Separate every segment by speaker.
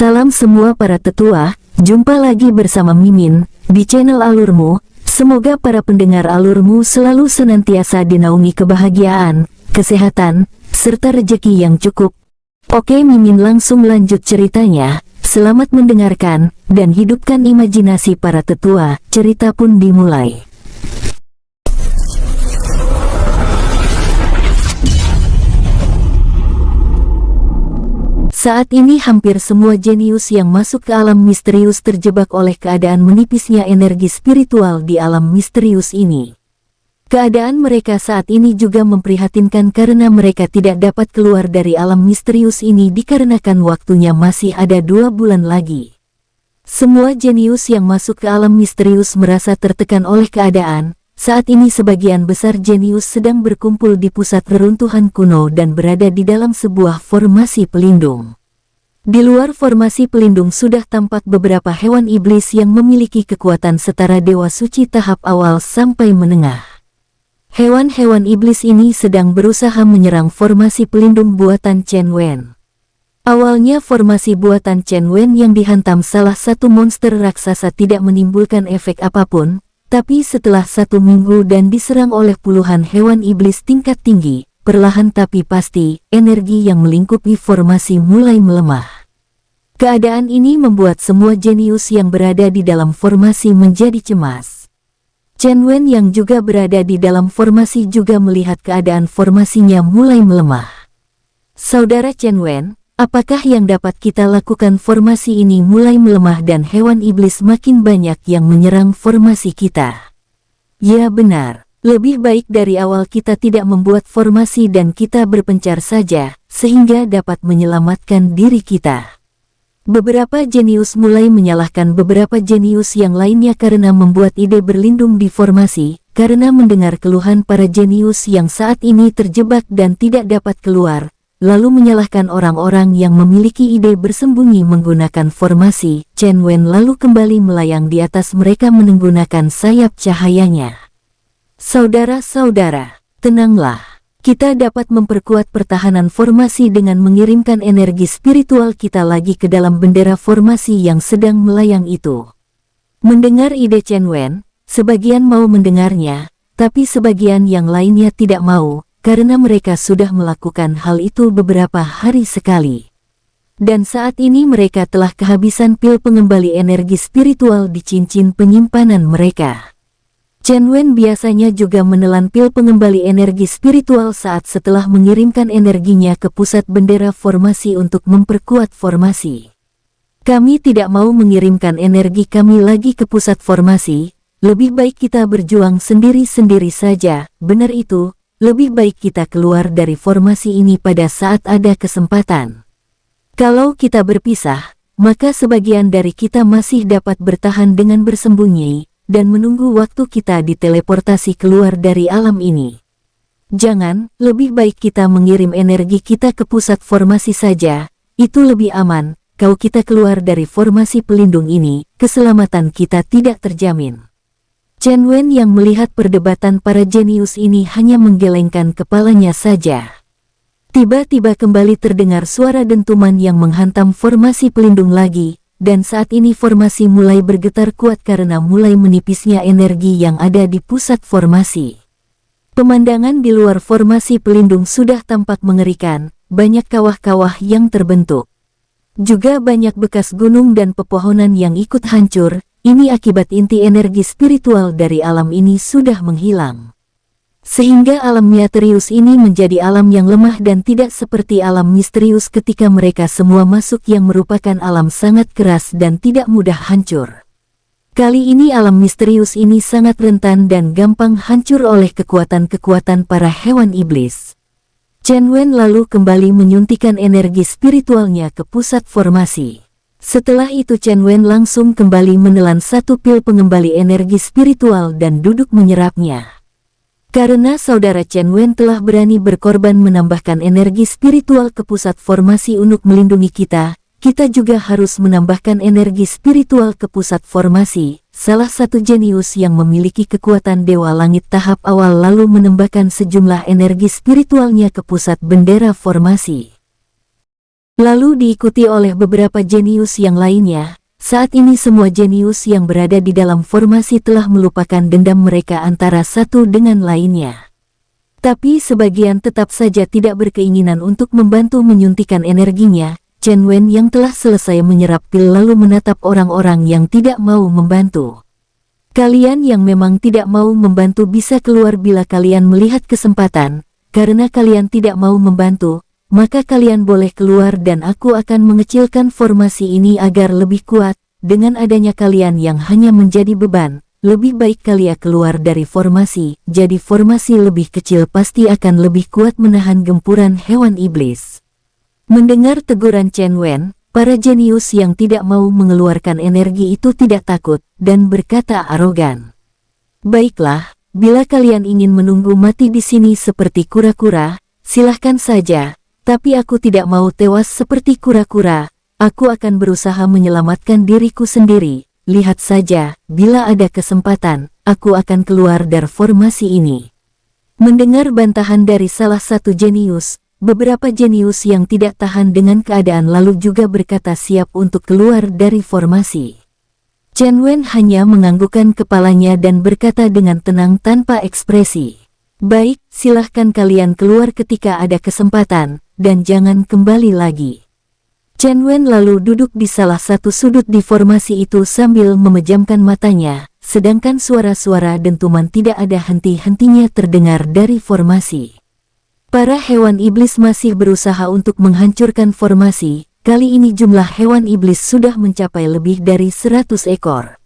Speaker 1: Salam semua para tetua, jumpa lagi bersama Mimin, di channel Alurmu. Semoga para pendengar Alurmu selalu senantiasa dinaungi kebahagiaan, kesehatan, serta rejeki yang cukup. Oke, Mimin langsung lanjut ceritanya. Selamat mendengarkan, dan hidupkan imajinasi para tetua. Cerita pun dimulai. Saat ini hampir semua jenius yang masuk ke alam misterius terjebak oleh keadaan menipisnya energi spiritual di alam misterius ini. Keadaan mereka saat ini juga memprihatinkan karena mereka tidak dapat keluar dari alam misterius ini dikarenakan waktunya masih ada 2 bulan lagi. Semua jenius yang masuk ke alam misterius merasa tertekan oleh keadaan. Saat ini sebagian besar jenius sedang berkumpul di pusat reruntuhan kuno dan berada di dalam sebuah formasi pelindung. Di luar formasi pelindung sudah tampak beberapa hewan iblis yang memiliki kekuatan setara dewa suci tahap awal sampai menengah. Hewan-hewan iblis ini sedang berusaha menyerang formasi pelindung buatan Chen Wen. Awalnya formasi buatan Chen Wen yang dihantam salah satu monster raksasa tidak menimbulkan efek apapun. Tapi setelah 1 minggu dan diserang oleh puluhan hewan iblis tingkat tinggi, perlahan tapi pasti, energi yang melingkupi formasi mulai melemah. Keadaan ini membuat semua jenius yang berada di dalam formasi menjadi cemas. Chen Wen yang juga berada di dalam formasi juga melihat keadaan formasinya mulai melemah. Saudara Chen Wen, apakah yang dapat kita lakukan? Formasi ini mulai melemah dan hewan iblis makin banyak yang menyerang formasi kita. Ya benar, lebih baik dari awal kita tidak membuat formasi dan kita berpencar saja, sehingga dapat menyelamatkan diri kita. Beberapa jenius mulai menyalahkan beberapa jenius yang lainnya karena membuat ide berlindung di formasi, karena mendengar keluhan para jenius yang saat ini terjebak dan tidak dapat keluar. Lalu menyalahkan orang-orang yang memiliki ide bersembunyi menggunakan formasi. Chen Wen lalu kembali melayang di atas mereka menggunakan sayap cahayanya. Saudara-saudara, tenanglah. Kita dapat memperkuat pertahanan formasi dengan mengirimkan energi spiritual kita lagi ke dalam bendera formasi yang sedang melayang itu. Mendengar ide Chen Wen, sebagian mau mendengarnya, tapi sebagian yang lainnya tidak mau. Karena mereka sudah melakukan hal itu beberapa hari sekali. Dan saat ini mereka telah kehabisan pil pengembali energi spiritual di cincin penyimpanan mereka. Chen Wen biasanya juga menelan pil pengembali energi spiritual saat setelah mengirimkan energinya ke pusat bendera formasi untuk memperkuat formasi. Kami tidak mau mengirimkan energi kami lagi ke pusat formasi, lebih baik kita berjuang sendiri-sendiri saja, benar itu. Lebih baik kita keluar dari formasi ini pada saat ada kesempatan. Kalau kita berpisah, maka sebagian dari kita masih dapat bertahan dengan bersembunyi, dan menunggu waktu kita diteleportasi keluar dari alam ini. Jangan, lebih baik kita mengirim energi kita ke pusat formasi saja, itu lebih aman. Kalau kita keluar dari formasi pelindung ini, keselamatan kita tidak terjamin. Chen Wen yang melihat perdebatan para jenius ini hanya menggelengkan kepalanya saja. Tiba-tiba kembali terdengar suara dentuman yang menghantam formasi pelindung lagi, dan saat ini formasi mulai bergetar kuat karena mulai menipisnya energi yang ada di pusat formasi. Pemandangan di luar formasi pelindung sudah tampak mengerikan, banyak kawah-kawah yang terbentuk. Juga banyak bekas gunung dan pepohonan yang ikut hancur. Ini akibat inti energi spiritual dari alam ini sudah menghilang. Sehingga alam misterius ini menjadi alam yang lemah dan tidak seperti alam misterius ketika mereka semua masuk yang merupakan alam sangat keras dan tidak mudah hancur. Kali ini alam misterius ini sangat rentan dan gampang hancur oleh kekuatan-kekuatan para hewan iblis. Chen Wen lalu kembali menyuntikkan energi spiritualnya ke pusat formasi. Setelah itu Chen Wen langsung kembali menelan 1 pil pengembali energi spiritual dan duduk menyerapnya. Karena saudara Chen Wen telah berani berkorban menambahkan energi spiritual ke pusat formasi untuk melindungi kita, kita juga harus menambahkan energi spiritual ke pusat formasi. Salah satu jenius yang memiliki kekuatan Dewa Langit tahap awal lalu menambahkan sejumlah energi spiritualnya ke pusat bendera formasi. lalu diikuti oleh beberapa jenius yang lainnya. Saat ini semua jenius yang berada di dalam formasi telah melupakan dendam mereka antara satu dengan lainnya. Tapi sebagian tetap saja tidak berkeinginan untuk membantu menyuntikkan energinya. Chen Wen yang telah selesai menyerap pil lalu menatap orang-orang yang tidak mau membantu. Kalian yang memang tidak mau membantu bisa keluar bila kalian melihat kesempatan. Karena kalian tidak mau membantu, maka kalian boleh keluar dan aku akan mengecilkan formasi ini agar lebih kuat. Dengan adanya kalian yang hanya menjadi beban, lebih baik kalian keluar dari formasi. Jadi formasi lebih kecil pasti akan lebih kuat menahan gempuran hewan iblis. Mendengar teguran Chen Wen, para jenius yang tidak mau mengeluarkan energi itu tidak takut dan berkata arogan. Baiklah, bila kalian ingin menunggu mati di sini seperti kura-kura, silahkan saja. Tapi aku tidak mau tewas seperti kura-kura, aku akan berusaha menyelamatkan diriku sendiri. Lihat saja, bila ada kesempatan, aku akan keluar dari formasi ini. Mendengar bantahan dari salah satu jenius, beberapa jenius yang tidak tahan dengan keadaan lalu juga berkata siap untuk keluar dari formasi. Chen Wen hanya menganggukkan kepalanya dan berkata dengan tenang tanpa ekspresi. Baik, silahkan kalian keluar ketika ada kesempatan, dan jangan kembali lagi. Chen Wen lalu duduk di salah satu sudut di formasi itu sambil memejamkan matanya, sedangkan suara-suara dentuman tidak ada henti-hentinya terdengar dari formasi. Para hewan iblis masih berusaha untuk menghancurkan formasi, kali ini jumlah hewan iblis sudah mencapai lebih dari 100 ekor.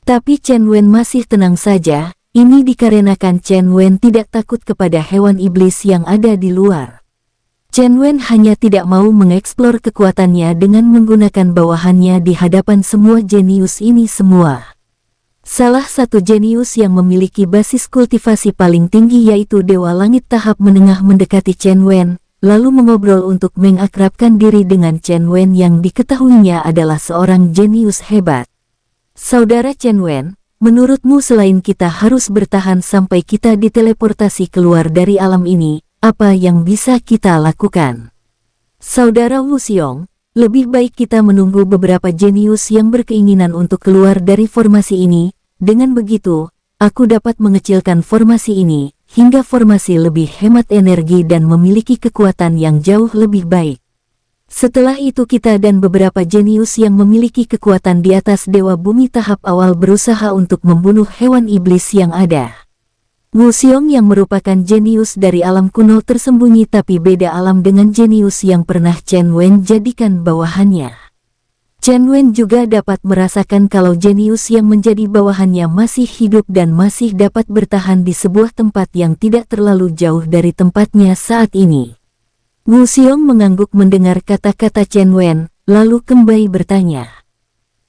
Speaker 1: Tapi Chen Wen masih tenang saja. Ini dikarenakan Chen Wen tidak takut kepada hewan iblis yang ada di luar. Chen Wen hanya tidak mau mengeksplor kekuatannya dengan menggunakan bawahannya di hadapan semua jenius ini semua. Salah satu jenius yang memiliki basis kultivasi paling tinggi yaitu Dewa Langit tahap menengah mendekati Chen Wen, lalu mengobrol untuk mengakrabkan diri dengan Chen Wen yang diketahuinya adalah seorang jenius hebat. Saudara Chen Wen, menurutmu selain kita harus bertahan sampai kita diteleportasi keluar dari alam ini, apa yang bisa kita lakukan? Saudara Wu Xiong, lebih baik kita menunggu beberapa jenius yang berkeinginan untuk keluar dari formasi ini. Dengan begitu, aku dapat mengecilkan formasi ini, hingga formasi lebih hemat energi dan memiliki kekuatan yang jauh lebih baik. Setelah itu kita dan beberapa jenius yang memiliki kekuatan di atas Dewa Bumi tahap awal berusaha untuk membunuh hewan iblis yang ada. Wu Xiong yang merupakan jenius dari alam kuno tersembunyi tapi beda alam dengan jenius yang pernah Chen Wen jadikan bawahannya. Chen Wen juga dapat merasakan kalau jenius yang menjadi bawahannya masih hidup dan masih dapat bertahan di sebuah tempat yang tidak terlalu jauh dari tempatnya saat ini. Wu Xiong mengangguk mendengar kata-kata Chen Wen, lalu kembali bertanya.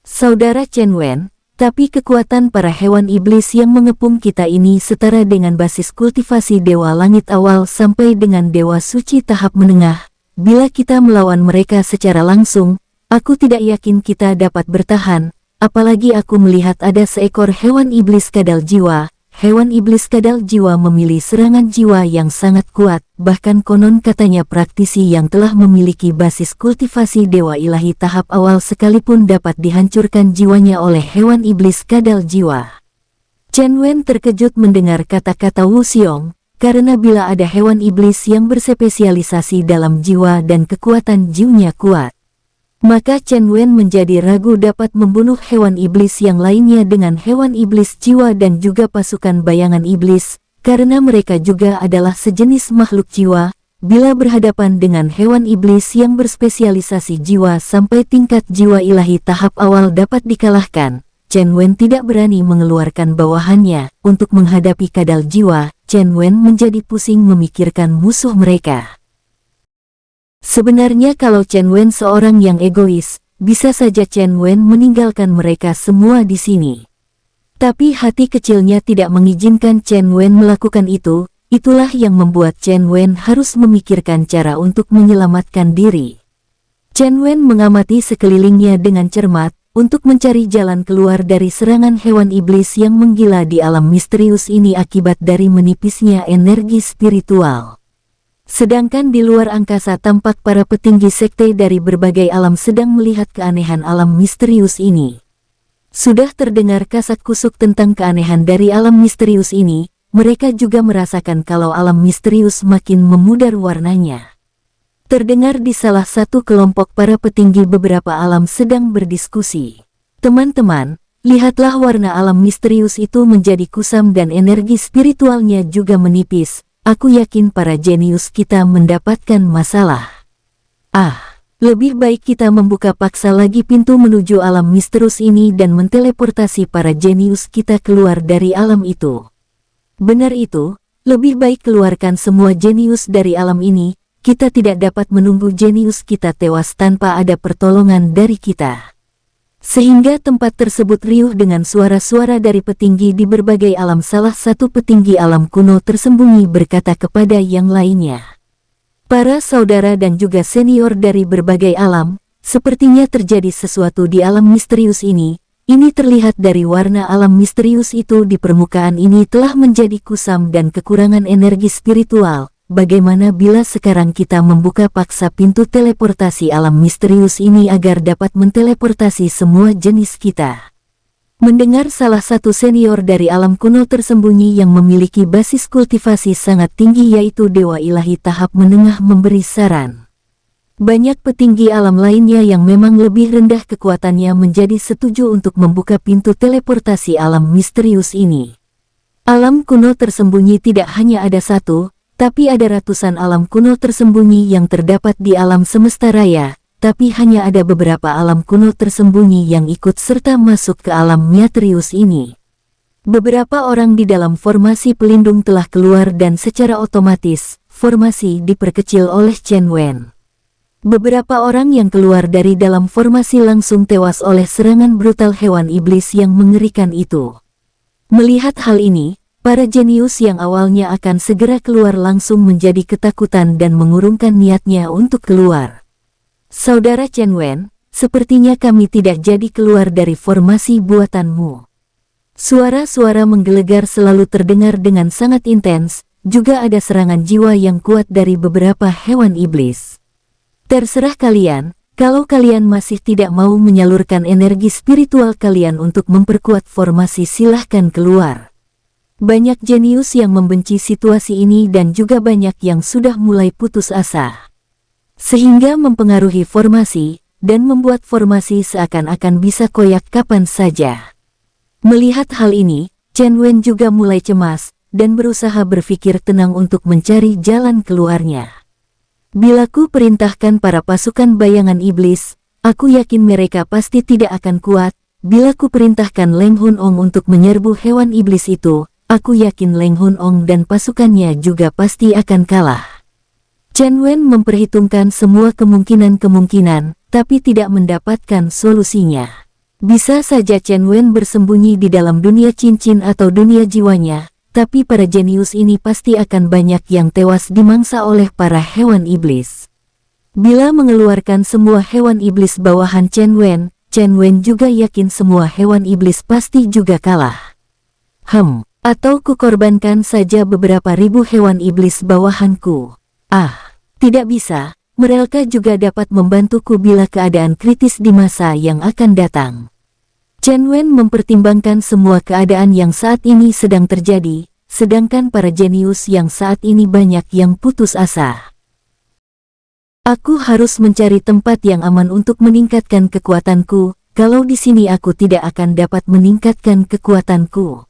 Speaker 1: Saudara Chen Wen, tapi kekuatan para hewan iblis yang mengepung kita ini setara dengan basis kultivasi Dewa Langit awal sampai dengan Dewa Suci tahap menengah. Bila kita melawan mereka secara langsung, aku tidak yakin kita dapat bertahan, apalagi aku melihat ada seekor hewan iblis kadal jiwa. Hewan iblis kadal jiwa memilih serangan jiwa yang sangat kuat, bahkan konon katanya praktisi yang telah memiliki basis kultivasi Dewa Ilahi tahap awal sekalipun dapat dihancurkan jiwanya oleh hewan iblis kadal jiwa. Chen Wen terkejut mendengar kata-kata Wu Xiong, karena bila ada hewan iblis yang berspesialisasi dalam jiwa dan kekuatan jiwanya kuat, maka Chen Wen menjadi ragu dapat membunuh hewan iblis yang lainnya dengan hewan iblis jiwa dan juga pasukan bayangan iblis, karena mereka juga adalah sejenis makhluk jiwa. Bila berhadapan dengan hewan iblis yang berspesialisasi jiwa sampai tingkat jiwa ilahi tahap awal dapat dikalahkan, Chen Wen tidak berani mengeluarkan bawahannya. Untuk menghadapi kadal jiwa, Chen Wen menjadi pusing memikirkan musuh mereka. Sebenarnya kalau Chen Wen seorang yang egois, bisa saja Chen Wen meninggalkan mereka semua di sini. Tapi hati kecilnya tidak mengizinkan Chen Wen melakukan itu, itulah yang membuat Chen Wen harus memikirkan cara untuk menyelamatkan diri. Chen Wen mengamati sekelilingnya dengan cermat, untuk mencari jalan keluar dari serangan hewan iblis yang menggila di alam misterius ini akibat dari menipisnya energi spiritual. Sedangkan di luar angkasa tampak para petinggi sekte dari berbagai alam sedang melihat keanehan alam misterius ini. Sudah terdengar kasak-kusuk tentang keanehan dari alam misterius ini, mereka juga merasakan kalau alam misterius makin memudar warnanya. Terdengar di salah satu kelompok para petinggi beberapa alam sedang berdiskusi. Teman-teman, lihatlah warna alam misterius itu menjadi kusam dan energi spiritualnya juga menipis. Aku yakin para jenius kita mendapatkan masalah. Lebih baik kita membuka paksa lagi pintu menuju alam misterius ini dan menteleportasi para jenius kita keluar dari alam itu. Benar itu, lebih baik keluarkan semua jenius dari alam ini, kita tidak dapat menunggu jenius kita tewas tanpa ada pertolongan dari kita. Sehingga tempat tersebut riuh dengan suara-suara dari petinggi di berbagai alam. Salah satu petinggi alam kuno tersembunyi berkata kepada yang lainnya. Para saudara dan juga senior dari berbagai alam, sepertinya terjadi sesuatu di alam misterius ini. Ini terlihat dari warna alam misterius itu di permukaan ini telah menjadi kusam dan kekurangan energi spiritual. Bagaimana bila sekarang kita membuka paksa pintu teleportasi alam misterius ini agar dapat menteleportasi semua jenis kita? Mendengar salah satu senior dari alam kuno tersembunyi yang memiliki basis kultivasi sangat tinggi yaitu Dewa Ilahi tahap menengah memberi saran. Banyak petinggi alam lainnya yang memang lebih rendah kekuatannya menjadi setuju untuk membuka pintu teleportasi alam misterius ini. Alam kuno tersembunyi tidak hanya ada satu, tapi ada ratusan alam kuno tersembunyi yang terdapat di alam semesta raya, tapi hanya ada beberapa alam kuno tersembunyi yang ikut serta masuk ke alam misterius ini. Beberapa orang di dalam formasi pelindung telah keluar dan secara otomatis, formasi diperkecil oleh Chen Wen. Beberapa orang yang keluar dari dalam formasi langsung tewas oleh serangan brutal hewan iblis yang mengerikan itu. Melihat hal ini, para jenius yang awalnya akan segera keluar langsung menjadi ketakutan dan mengurungkan niatnya untuk keluar. Saudara Chen Wen, sepertinya kami tidak jadi keluar dari formasi buatanmu. Suara-suara menggelegar selalu terdengar dengan sangat intens, juga ada serangan jiwa yang kuat dari beberapa hewan iblis. Terserah kalian, kalau kalian masih tidak mau menyalurkan energi spiritual kalian untuk memperkuat formasi silahkan keluar. Banyak jenius yang membenci situasi ini dan juga banyak yang sudah mulai putus asa. Sehingga mempengaruhi formasi, dan membuat formasi seakan-akan bisa koyak kapan saja. Melihat hal ini, Chen Wen juga mulai cemas, dan berusaha berpikir tenang untuk mencari jalan keluarnya. Bila ku perintahkan para pasukan bayangan iblis, aku yakin mereka pasti tidak akan kuat. Bila ku perintahkan Leng Hun Ong untuk menyerbu hewan iblis itu, aku yakin Leng Hun Ong dan pasukannya juga pasti akan kalah. Chen Wen memperhitungkan semua kemungkinan-kemungkinan, tapi tidak mendapatkan solusinya. Bisa saja Chen Wen bersembunyi di dalam dunia cincin atau dunia jiwanya, tapi para jenius ini pasti akan banyak yang tewas dimangsa oleh para hewan iblis. Bila mengeluarkan semua hewan iblis bawahan Chen Wen juga yakin semua hewan iblis pasti juga kalah. Atau kukorbankan saja beberapa ribu hewan iblis bawahanku. Tidak bisa, mereka juga dapat membantuku bila keadaan kritis di masa yang akan datang. Chen Wen mempertimbangkan semua keadaan yang saat ini sedang terjadi, sedangkan para jenius yang saat ini banyak yang putus asa. Aku harus mencari tempat yang aman untuk meningkatkan kekuatanku, kalau di sini aku tidak akan dapat meningkatkan kekuatanku.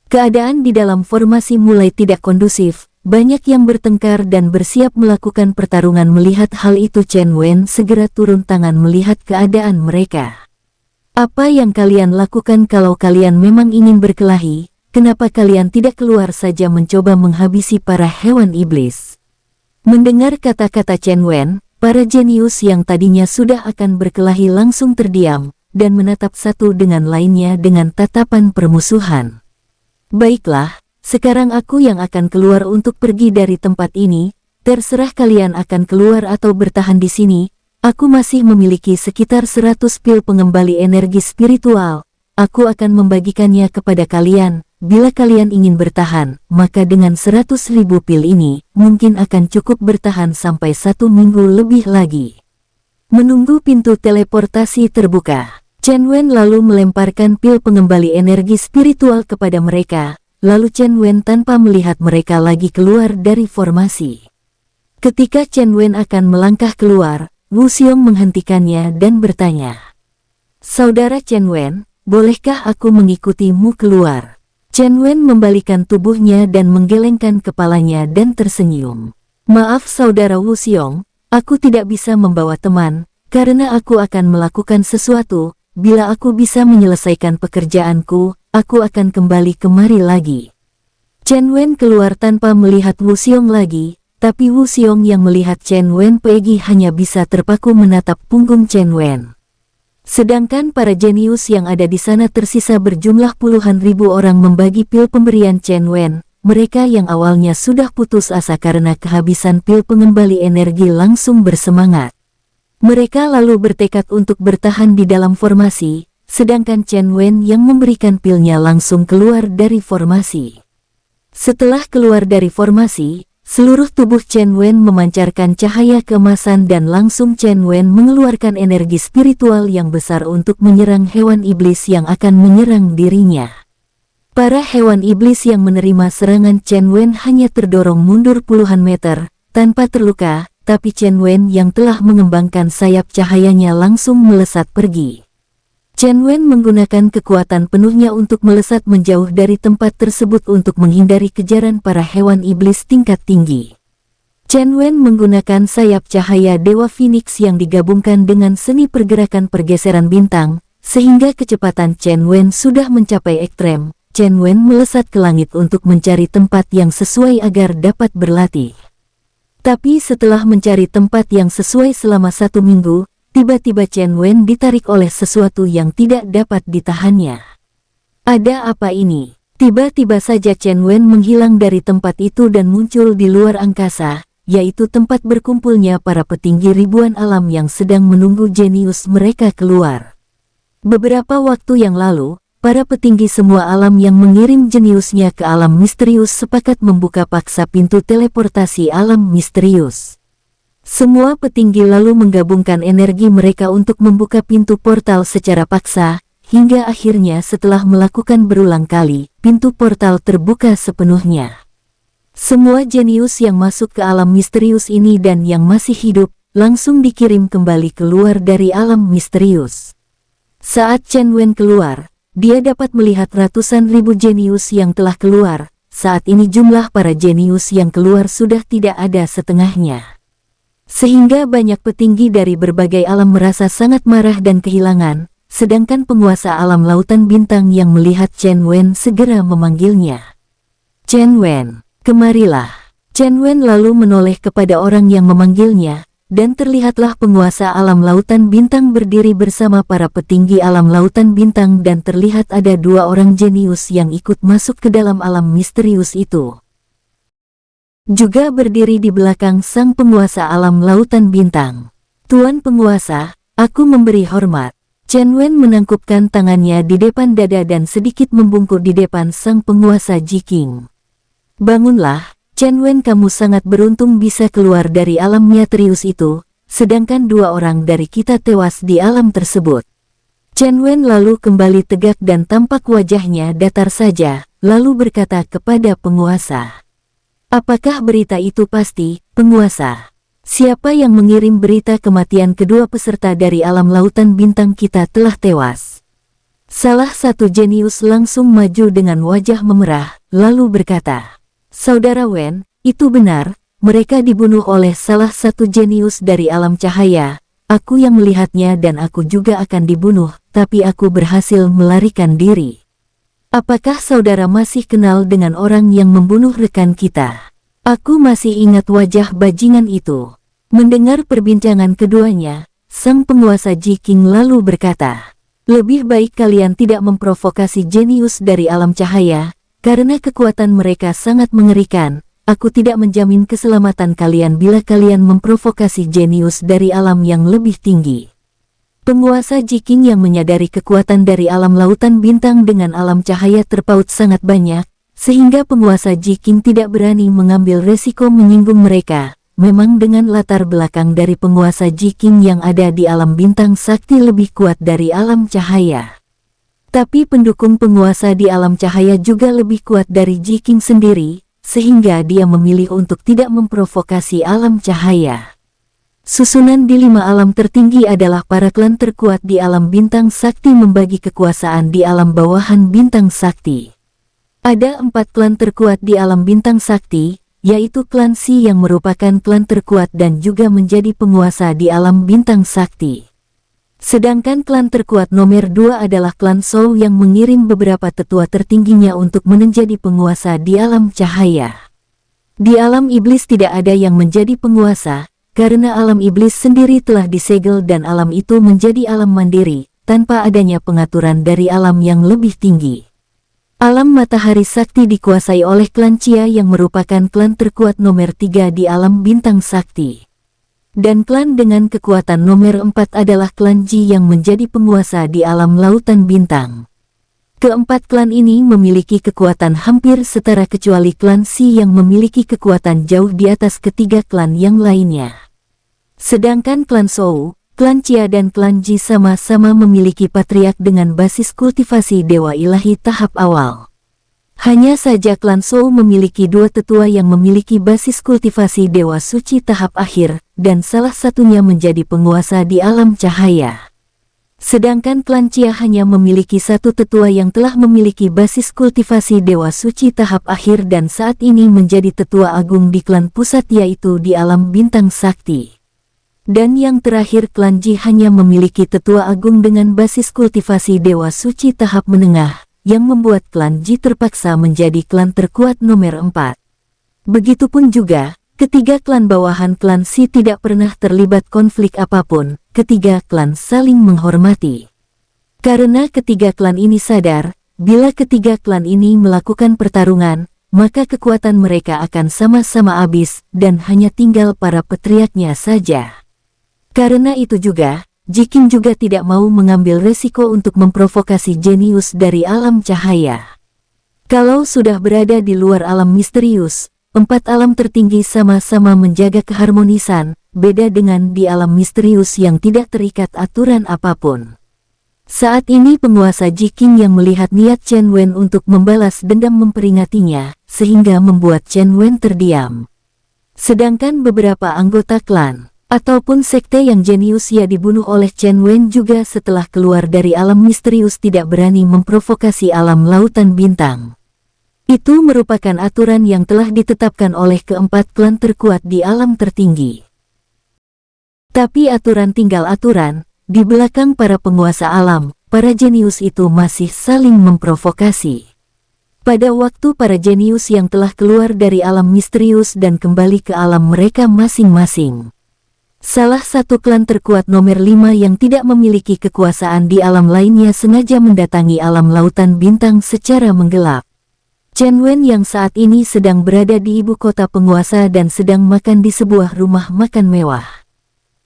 Speaker 1: Keadaan di dalam formasi mulai tidak kondusif, banyak yang bertengkar dan bersiap melakukan pertarungan. Melihat hal itu Chen Wen segera turun tangan melihat keadaan mereka. Apa yang kalian lakukan kalau kalian memang ingin berkelahi? Kenapa kalian tidak keluar saja mencoba menghabisi para hewan iblis? Mendengar kata-kata Chen Wen, para jenius yang tadinya sudah akan berkelahi langsung terdiam, dan menatap satu dengan lainnya dengan tatapan permusuhan. Baiklah, sekarang aku yang akan keluar untuk pergi dari tempat ini, terserah kalian akan keluar atau bertahan di sini. Aku masih memiliki sekitar 100 pil pengembali energi spiritual, aku akan membagikannya kepada kalian, bila kalian ingin bertahan, maka dengan 100.000 pil ini, mungkin akan cukup bertahan sampai 1 minggu lebih lagi. Menunggu pintu teleportasi terbuka, Chen Wen lalu melemparkan pil pengembali energi spiritual kepada mereka, lalu Chen Wen tanpa melihat mereka lagi keluar dari formasi. Ketika Chen Wen akan melangkah keluar, Wu Xiong menghentikannya dan bertanya, "Saudara Chen Wen, bolehkah aku mengikutimu keluar?" Chen Wen membalikan tubuhnya dan menggelengkan kepalanya dan tersenyum. "Maaf saudara Wu Xiong, aku tidak bisa membawa teman, karena aku akan melakukan sesuatu. Bila aku bisa menyelesaikan pekerjaanku, aku akan kembali kemari lagi." Chen Wen keluar tanpa melihat Wu Xiong lagi, tapi Wu Xiong yang melihat Chen Wen pergi hanya bisa terpaku menatap punggung Chen Wen. Sedangkan para jenius yang ada di sana tersisa berjumlah puluhan ribu orang membagi pil pemberian Chen Wen. Mereka yang awalnya sudah putus asa karena kehabisan pil pengembali energi langsung bersemangat. Mereka lalu bertekad untuk bertahan di dalam formasi, sedangkan Chen Wen yang memberikan pilnya langsung keluar dari formasi. Setelah keluar dari formasi, seluruh tubuh Chen Wen memancarkan cahaya keemasan dan langsung Chen Wen mengeluarkan energi spiritual yang besar untuk menyerang hewan iblis yang akan menyerang dirinya. Para hewan iblis yang menerima serangan Chen Wen hanya terdorong mundur puluhan meter, tanpa terluka, tapi Chen Wen yang telah mengembangkan sayap cahayanya langsung melesat pergi. Chen Wen menggunakan kekuatan penuhnya untuk melesat menjauh dari tempat tersebut untuk menghindari kejaran para hewan iblis tingkat tinggi. Chen Wen menggunakan sayap cahaya Dewa Phoenix yang digabungkan dengan seni pergerakan pergeseran bintang, sehingga kecepatan Chen Wen sudah mencapai ekstrem. Chen Wen melesat ke langit untuk mencari tempat yang sesuai agar dapat berlatih. Tapi setelah mencari tempat yang sesuai selama 1 minggu, tiba-tiba Chen Wen ditarik oleh sesuatu yang tidak dapat ditahannya. Ada apa ini? Tiba-tiba saja Chen Wen menghilang dari tempat itu dan muncul di luar angkasa, yaitu tempat berkumpulnya para petinggi ribuan alam yang sedang menunggu jenius mereka keluar. Beberapa waktu yang lalu, para petinggi semua alam yang mengirim jeniusnya ke alam misterius sepakat membuka paksa pintu teleportasi alam misterius. Semua petinggi lalu menggabungkan energi mereka untuk membuka pintu portal secara paksa, hingga akhirnya setelah melakukan berulang kali, pintu portal terbuka sepenuhnya. Semua jenius yang masuk ke alam misterius ini dan yang masih hidup, langsung dikirim kembali keluar dari alam misterius. Saat Chen Wen keluar, dia dapat melihat ratusan ribu jenius yang telah keluar. Saat ini jumlah para jenius yang keluar sudah tidak ada setengahnya. Sehingga banyak petinggi dari berbagai alam merasa sangat marah dan kehilangan, sedangkan penguasa alam lautan bintang yang melihat Chen Wen segera memanggilnya. "Chen Wen, kemarilah." Chen Wen lalu menoleh kepada orang yang memanggilnya, dan terlihatlah penguasa alam lautan bintang berdiri bersama para petinggi alam lautan bintang dan terlihat ada 2 orang jenius yang ikut masuk ke dalam alam misterius itu. Juga berdiri di belakang sang penguasa alam lautan bintang. "Tuan penguasa, aku memberi hormat." Chen Wen menangkupkan tangannya di depan dada dan sedikit membungkuk di depan sang penguasa Jiking. "Bangunlah, Chen Wen, kamu sangat beruntung bisa keluar dari alam misterius itu, sedangkan 2 orang dari kita tewas di alam tersebut." Chen Wen lalu kembali tegak dan tampak wajahnya datar saja, lalu berkata kepada penguasa, "Apakah berita itu pasti, penguasa? Siapa yang mengirim berita kematian kedua peserta dari alam lautan bintang kita telah tewas?" Salah satu jenius langsung maju dengan wajah memerah, lalu berkata, "Saudara Wen, itu benar, mereka dibunuh oleh salah satu jenius dari alam cahaya. Aku yang melihatnya dan aku juga akan dibunuh, tapi aku berhasil melarikan diri. Apakah saudara masih kenal dengan orang yang membunuh rekan kita?" Aku masih ingat wajah bajingan itu. Mendengar perbincangan keduanya, sang penguasa Jiking lalu berkata, "Lebih baik kalian tidak memprovokasi jenius dari alam cahaya, karena kekuatan mereka sangat mengerikan. Aku tidak menjamin keselamatan kalian bila kalian memprovokasi jenius dari alam yang lebih tinggi." Penguasa Jiking yang menyadari kekuatan dari alam lautan bintang dengan alam cahaya terpaut sangat banyak, sehingga penguasa Jiking tidak berani mengambil resiko menyinggung mereka. Memang dengan latar belakang dari penguasa Jiking yang ada di alam bintang sakti lebih kuat dari alam cahaya. Tapi pendukung penguasa di alam cahaya juga lebih kuat dari Jiking sendiri, sehingga dia memilih untuk tidak memprovokasi alam cahaya. Susunan di 5 alam tertinggi adalah para klan terkuat di alam bintang sakti membagi kekuasaan di alam bawahan bintang sakti. Ada 4 klan terkuat di alam bintang sakti, yaitu klan Si yang merupakan klan terkuat dan juga menjadi penguasa di alam bintang sakti. Sedangkan klan terkuat nomor 2 adalah klan Shou yang mengirim beberapa tetua tertingginya untuk menjadi penguasa di alam cahaya. Di alam iblis tidak ada yang menjadi penguasa, karena alam iblis sendiri telah disegel dan alam itu menjadi alam mandiri, tanpa adanya pengaturan dari alam yang lebih tinggi. Alam matahari sakti dikuasai oleh klan Chia yang merupakan klan terkuat nomor 3 di alam bintang sakti. Dan klan dengan kekuatan nomor 4 adalah klan Ji yang menjadi penguasa di alam lautan bintang. Keempat klan ini memiliki kekuatan hampir setara kecuali klan Si yang memiliki kekuatan jauh di atas ketiga klan yang lainnya. Sedangkan klan Shou, klan Chia dan klan Ji sama-sama memiliki patriark dengan basis kultivasi dewa ilahi tahap awal. Hanya saja klan Shou memiliki 2 tetua yang memiliki basis kultivasi dewa suci tahap akhir, dan salah satunya menjadi penguasa di alam cahaya. Sedangkan klan Chia hanya memiliki 1 tetua yang telah memiliki basis kultivasi dewa suci tahap akhir dan saat ini menjadi tetua agung di klan pusat yaitu di alam bintang sakti. Dan yang terakhir klan Ji hanya memiliki tetua agung dengan basis kultivasi dewa suci tahap menengah, yang membuat klan Ji terpaksa menjadi klan terkuat nomor 4. Begitupun juga, ketiga klan bawahan klan Si tidak pernah terlibat konflik apapun, ketiga klan saling menghormati. Karena ketiga klan ini sadar, bila ketiga klan ini melakukan pertarungan, maka kekuatan mereka akan sama-sama habis dan hanya tinggal para petriaknya saja. Karena itu juga, Jiking juga tidak mau mengambil resiko untuk memprovokasi jenius dari alam cahaya. Kalau sudah berada di luar alam misterius, 4 alam tertinggi sama-sama menjaga keharmonisan, beda dengan di alam misterius yang tidak terikat aturan apapun. Saat ini penguasa Jiking yang melihat niat Chen Wen untuk membalas dendam memperingatinya, sehingga membuat Chen Wen terdiam. Sedangkan beberapa anggota klan ataupun sekte yang jenius ia dibunuh oleh Chen Wen juga setelah keluar dari alam misterius tidak berani memprovokasi alam lautan bintang. Itu merupakan aturan yang telah ditetapkan oleh keempat klan terkuat di alam tertinggi. Tapi aturan tinggal aturan, di belakang para penguasa alam, para jenius itu masih saling memprovokasi. Pada waktu para jenius yang telah keluar dari alam misterius dan kembali ke alam mereka masing-masing. Salah satu klan terkuat nomor 5 yang tidak memiliki kekuasaan di alam lainnya sengaja mendatangi alam lautan bintang secara menggelap. Chen Wen yang saat ini sedang berada di ibu kota penguasa dan sedang makan di sebuah rumah makan mewah.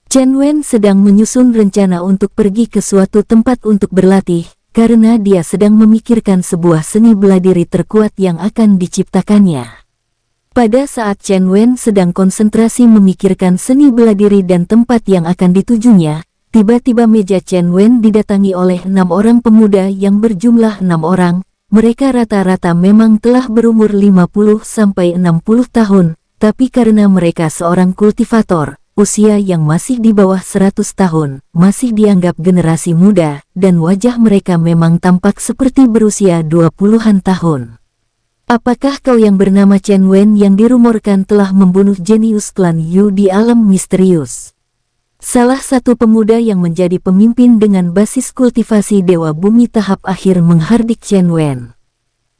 Speaker 1: Chen Wen sedang menyusun rencana untuk pergi ke suatu tempat untuk berlatih, karena dia sedang memikirkan sebuah seni bela diri terkuat yang akan diciptakannya. Pada saat Chen Wen sedang konsentrasi memikirkan seni bela diri dan tempat yang akan ditujunya, tiba-tiba meja Chen Wen didatangi oleh 6 orang pemuda yang berjumlah 6 orang. Mereka rata-rata memang telah berumur 50-60 tahun, tapi karena mereka seorang kultivator, usia yang masih di bawah 100 tahun, masih dianggap generasi muda, dan wajah mereka memang tampak seperti berusia 20-an tahun. Apakah kau yang bernama Chen Wen yang dirumorkan telah membunuh jenius klan Yu di alam misterius? Salah satu pemuda yang menjadi pemimpin dengan basis kultivasi Dewa Bumi tahap akhir menghardik Chen Wen.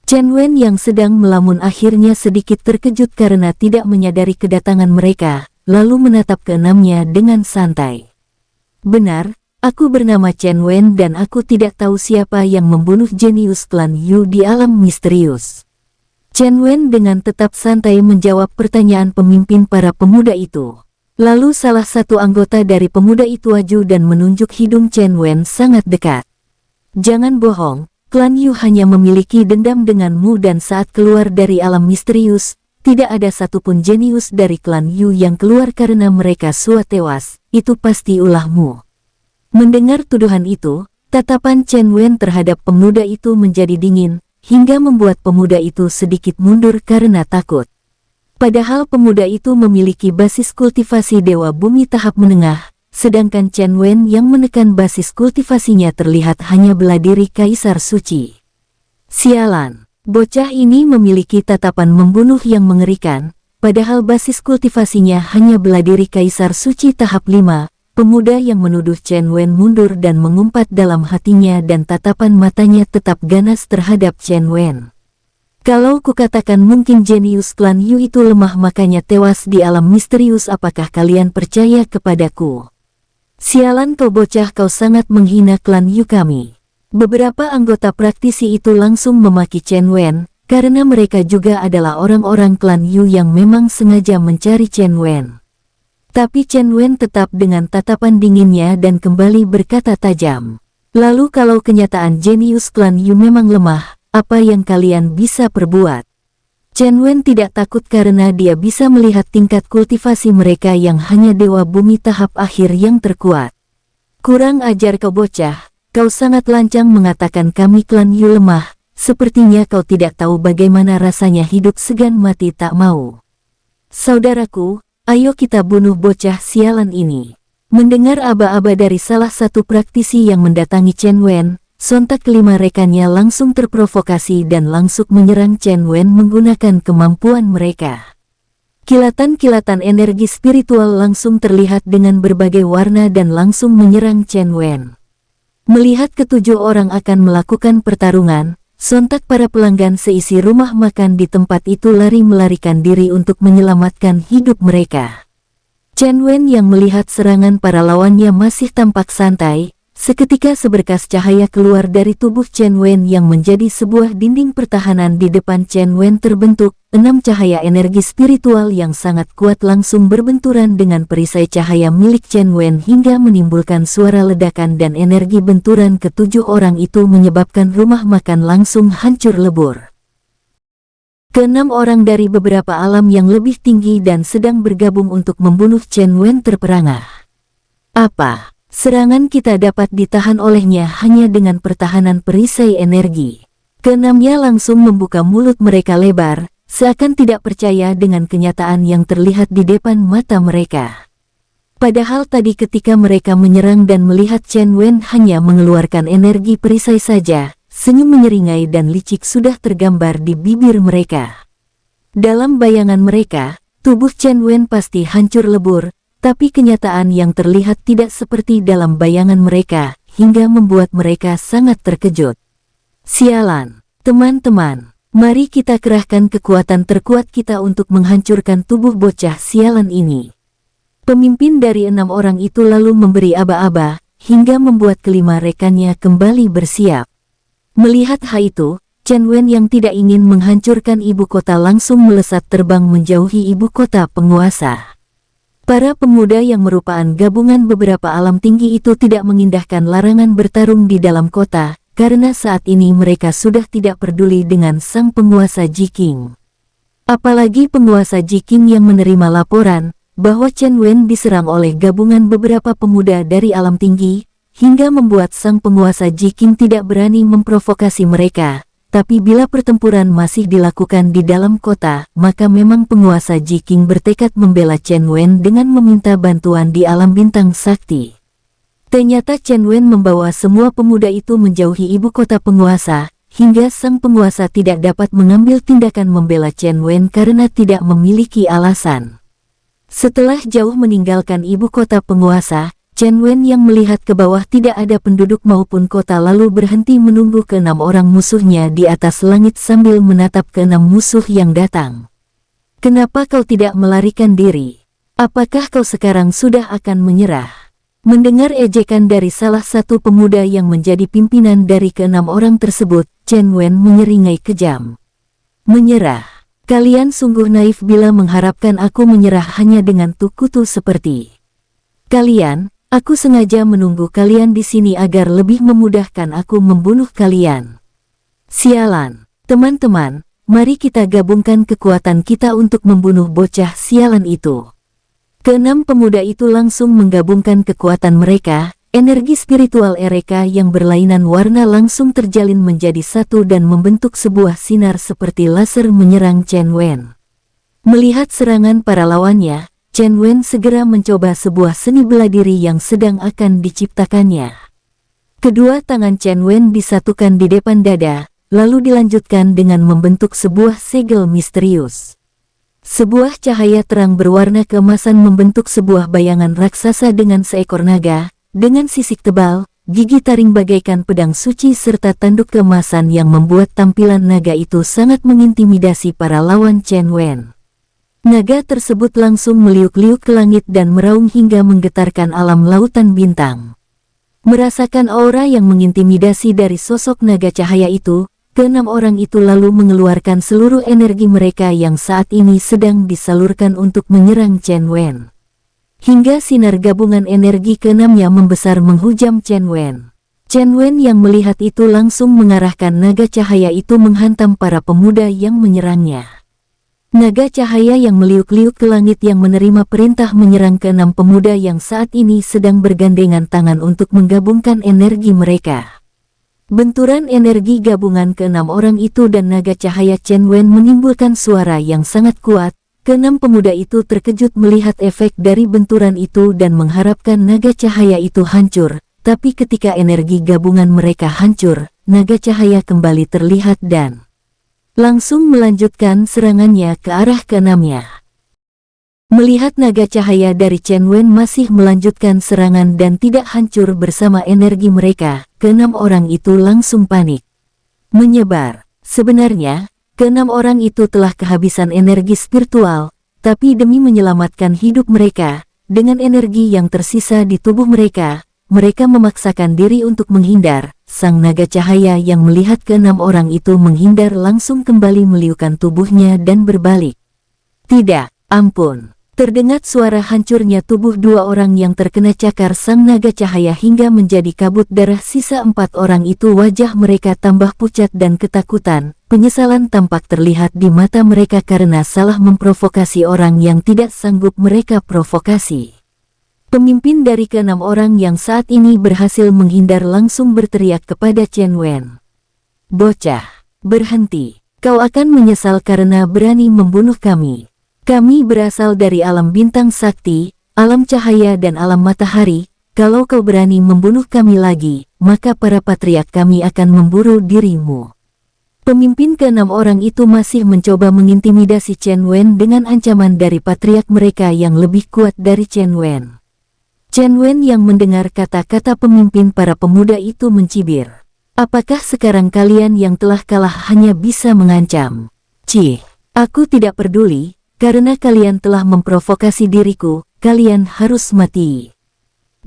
Speaker 1: Chen Wen yang sedang melamun akhirnya sedikit terkejut karena tidak menyadari kedatangan mereka, lalu menatap keenamnya dengan santai. Benar, aku bernama Chen Wen dan aku tidak tahu siapa yang membunuh jenius klan Yu di alam misterius. Chen Wen dengan tetap santai menjawab pertanyaan pemimpin para pemuda itu. Lalu salah satu anggota dari pemuda itu maju dan menunjuk hidung Chen Wen sangat dekat. Jangan bohong, klan Yu hanya memiliki dendam denganmu dan saat keluar dari alam misterius, tidak ada satupun jenius dari klan Yu yang keluar karena mereka semua tewas, itu pasti ulahmu. Mendengar tuduhan itu, tatapan Chen Wen terhadap pemuda itu menjadi dingin, hingga membuat pemuda itu sedikit mundur karena takut. Padahal pemuda itu memiliki basis kultivasi Dewa Bumi tahap menengah, sedangkan Chen Wen yang menekan basis kultivasinya terlihat hanya bela diri Kaisar Suci. Sialan, bocah ini memiliki tatapan membunuh yang mengerikan, padahal basis kultivasinya hanya bela diri Kaisar Suci tahap 5. Pemuda yang menuduh Chen Wen mundur dan mengumpat dalam hatinya dan tatapan matanya tetap ganas terhadap Chen Wen. Kalau kukatakan mungkin jenius klan Yu itu lemah makanya tewas di alam misterius, apakah kalian percaya kepadaku? Sialan kau bocah, kau sangat menghina klan Yu kami. Beberapa anggota praktisi itu langsung memaki Chen Wen, karena mereka juga adalah orang-orang klan Yu yang memang sengaja mencari Chen Wen. Tapi Chen Wen tetap dengan tatapan dinginnya dan kembali berkata tajam. Lalu kalau kenyataan jenius klan Yu memang lemah, apa yang kalian bisa perbuat? Chen Wen tidak takut karena dia bisa melihat tingkat kultivasi mereka yang hanya Dewa Bumi tahap akhir yang terkuat. Kurang ajar kau bocah, kau sangat lancang mengatakan kami klan Yu lemah, sepertinya kau tidak tahu bagaimana rasanya hidup segan mati tak mau. Saudaraku, ayo kita bunuh bocah sialan ini. Mendengar aba-aba dari salah satu praktisi yang mendatangi Chen Wen, sontak kelima rekannya langsung terprovokasi dan langsung menyerang Chen Wen menggunakan kemampuan mereka. Kilatan-kilatan energi spiritual langsung terlihat dengan berbagai warna dan langsung menyerang Chen Wen. Melihat ketujuh orang akan melakukan pertarungan, sontak para pelanggan seisi rumah makan di tempat itu lari melarikan diri untuk menyelamatkan hidup mereka. Chen Wen yang melihat serangan para lawannya masih tampak santai, seketika seberkas cahaya keluar dari tubuh Chen Wen yang menjadi sebuah dinding pertahanan di depan Chen Wen terbentuk. 6 cahaya energi spiritual yang sangat kuat langsung berbenturan dengan perisai cahaya milik Chen Wen hingga menimbulkan suara ledakan dan energi benturan ketujuh orang itu menyebabkan rumah makan langsung hancur lebur. Keenam orang dari beberapa alam yang lebih tinggi dan sedang bergabung untuk membunuh Chen Wen terperangah. Apa? Serangan kita dapat ditahan olehnya hanya dengan pertahanan perisai energi. Keenamnya langsung membuka mulut mereka lebar, seakan tidak percaya dengan kenyataan yang terlihat di depan mata mereka. Padahal tadi ketika mereka menyerang dan melihat Chen Wen hanya mengeluarkan energi perisai saja, senyum menyeringai dan licik sudah tergambar di bibir mereka. Dalam bayangan mereka, tubuh Chen Wen pasti hancur lebur, tapi kenyataan yang terlihat tidak seperti dalam bayangan mereka, hingga membuat mereka sangat terkejut. Sialan, teman-teman. Mari kita kerahkan kekuatan terkuat kita untuk menghancurkan tubuh bocah sialan ini. Pemimpin dari 6 orang itu lalu memberi aba-aba, hingga membuat kelima rekannya kembali bersiap. Melihat hal itu, Chen Wen yang tidak ingin menghancurkan ibu kota langsung melesat terbang menjauhi ibu kota penguasa. Para pemuda yang merupakan gabungan beberapa alam tinggi itu tidak mengindahkan larangan bertarung di dalam kota, karena saat ini mereka sudah tidak peduli dengan sang penguasa Jiking. Apalagi penguasa Jiking yang menerima laporan bahwa Chen Wen diserang oleh gabungan beberapa pemuda dari alam tinggi, hingga membuat sang penguasa Jiking tidak berani memprovokasi mereka. Tapi bila pertempuran masih dilakukan di dalam kota, maka memang penguasa Jiking bertekad membela Chen Wen dengan meminta bantuan di alam bintang sakti. Ternyata Chen Wen membawa semua pemuda itu menjauhi ibu kota penguasa, hingga sang penguasa tidak dapat mengambil tindakan membela Chen Wen karena tidak memiliki alasan. Setelah jauh meninggalkan ibu kota penguasa, Chen Wen yang melihat ke bawah tidak ada penduduk maupun kota lalu berhenti menunggu ke-6 orang musuhnya di atas langit sambil menatap ke-6 musuh yang datang. Kenapa kau tidak melarikan diri? Apakah kau sekarang sudah akan menyerah? Mendengar ejekan dari salah satu pemuda yang menjadi pimpinan dari ke-6 orang tersebut, Chen Wen menyeringai kejam. Menyerah? Kalian sungguh naif bila mengharapkan aku menyerah hanya dengan kutu seperti kalian. Aku sengaja menunggu kalian di sini agar lebih memudahkan aku membunuh kalian. Sialan, teman-teman, mari kita gabungkan kekuatan kita untuk membunuh bocah sialan itu. Keenam pemuda itu langsung menggabungkan kekuatan mereka. Energi spiritual mereka yang berlainan warna langsung terjalin menjadi satu dan membentuk sebuah sinar seperti laser menyerang Chen Wen. Melihat serangan para lawannya, Chen Wen segera mencoba sebuah seni bela diri yang sedang akan diciptakannya. Kedua tangan Chen Wen disatukan di depan dada, lalu dilanjutkan dengan membentuk sebuah segel misterius. Sebuah cahaya terang berwarna keemasan membentuk sebuah bayangan raksasa dengan seekor naga, dengan sisik tebal, gigi taring bagaikan pedang suci serta tanduk keemasan yang membuat tampilan naga itu sangat mengintimidasi para lawan Chen Wen. Naga tersebut langsung meliuk-liuk ke langit dan meraung hingga menggetarkan alam lautan bintang. Merasakan aura yang mengintimidasi dari sosok naga cahaya itu, keenam orang itu lalu mengeluarkan seluruh energi mereka yang saat ini sedang disalurkan untuk menyerang Chen Wen. Hingga sinar gabungan energi keenamnya membesar menghujam Chen Wen. Chen Wen yang melihat itu langsung mengarahkan naga cahaya itu menghantam para pemuda yang menyerangnya. Naga cahaya yang meliuk-liuk ke langit yang menerima perintah menyerang keenam pemuda yang saat ini sedang bergandengan tangan untuk menggabungkan energi mereka. Benturan energi gabungan keenam orang itu dan naga cahaya Chen Wen menimbulkan suara yang sangat kuat. Keenam pemuda itu terkejut melihat efek dari benturan itu dan mengharapkan naga cahaya itu hancur. Tapi ketika energi gabungan mereka hancur, naga cahaya kembali terlihat dan langsung melanjutkan serangannya ke arah keenamnya. Melihat naga cahaya dari Chen Wen masih melanjutkan serangan dan tidak hancur bersama energi mereka, keenam orang itu langsung panik. Menyebar. Sebenarnya, keenam orang itu telah kehabisan energi spiritual, tapi demi menyelamatkan hidup mereka, dengan energi yang tersisa di tubuh mereka, mereka memaksakan diri untuk menghindar. Sang naga cahaya yang melihat keenam orang itu menghindar langsung kembali meliukan tubuhnya dan berbalik. Tidak, ampun. Terdengar suara hancurnya tubuh dua orang yang terkena cakar sang naga cahaya hingga menjadi kabut darah. Sisa empat orang itu wajah mereka tambah pucat dan ketakutan. Penyesalan tampak terlihat di mata mereka karena salah memprovokasi orang yang tidak sanggup mereka provokasi. Pemimpin dari keenam orang yang saat ini berhasil menghindar langsung berteriak kepada Chen Wen. Bocah, berhenti. Kau akan menyesal karena berani membunuh kami. Kami berasal dari alam bintang sakti, alam cahaya dan alam matahari. Kalau kau berani membunuh kami lagi, maka para patriark kami akan memburu dirimu. Pemimpin keenam orang itu masih mencoba mengintimidasi Chen Wen dengan ancaman dari patriark mereka yang lebih kuat dari Chen Wen. Chen Wen yang mendengar kata-kata pemimpin para pemuda itu mencibir. Apakah sekarang kalian yang telah kalah hanya bisa mengancam? Cih, aku tidak peduli, karena kalian telah memprovokasi diriku, kalian harus mati.